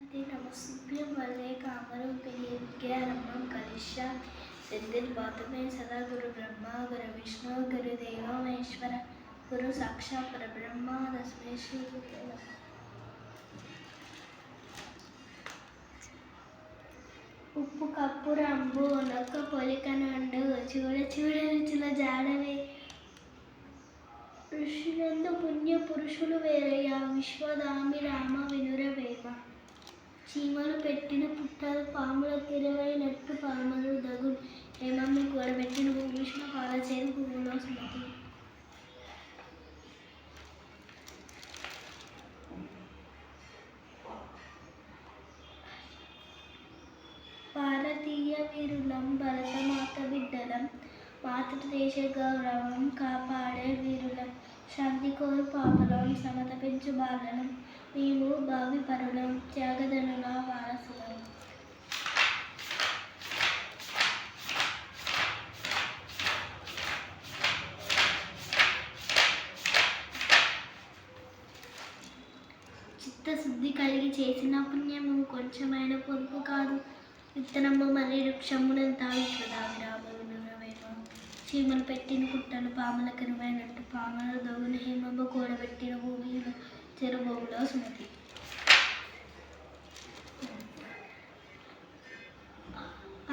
नमस्तुभ्यं वरदे कामरूपिणी विद्यारम्भं करिष्यामि सिद्धिर्भवतु मे सदा गुरुब्रह्मा गुरुविष्णु गुरुदेवो महेश्वर गुरु साक्षात् परब्रह्म तस्मै श्री गुरुवे नमः। ఉప్పు కప్పు రంబు నొక్క పొలిక నుండు చూడ చూడ రుచుల జాడవే ఋషులందు పుణ్య పురుషులు వేరయ్యా విశ్వదామి రామ వినురవేమ చీమలు పెట్టిన పుట్టలు పాములకు ఇరవైనట్టు పాములు దగు హేమమ్మ కూడబెట్టిన భూమిష్ణ పాలచేరు భూమిలో స్మృతి భారతీయ వీరులం భరతమాత బిడ్డలం మాతృదేశ గౌరవం కాపాడే వీరులం శాంతి కోరు పాపలం సమత పెంచు బాలనం మేము భావి పరులం త్యాగధనుల వారసులం. చిత్తశుద్ధి కలిగి చేసిన పుణ్యము కొంచెమైన పొదుపు కాదు విత్తనము మరి వృక్షమునంత విశ్వదామి రామ వినురవేమ చీమలు పెట్టిన పుట్టలు పాములకు ఇరువైనట్టు పాముల దొగుని హేమమ్మ కూడబెట్టిన భూమిలో చెరుభూమిలో స్మృతి.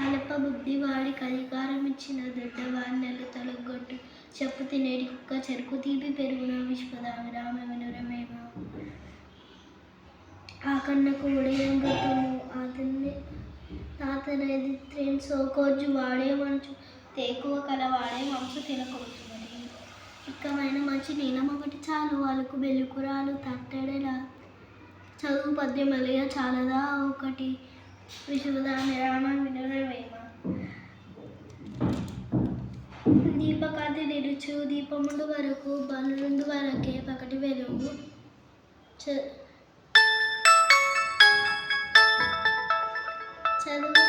అల్ప బుద్ధి వాడి కలికారం ఇచ్చిన దొడ్డవాడి నెల తొలగొట్టు చెప్పు తినేటి కుక్క చెరుకు తీపి పెరుగున విశ్వదామి రామ వినురవేమ ఆ కన్నకు ఉడయంగతము అతన్ని నాతనైదిత్రేన్ సోకోజు వాడే మంచు తేకువ కలవాడే మంచు తినకొచ్చు మరి ఇక్కమైన మంచి నీలం ఒకటి చాలు వాళ్ళకు బెల్లుకురాలు తట్టడెలా చదువు పద్యమలిగా చాలదా ఒకటి విశ్వదామి రామ వినురవేమ దీపకాంతి నిరుచు దీపముందు వరకు బలుందు వరకే పకటి వెలుగు చదువు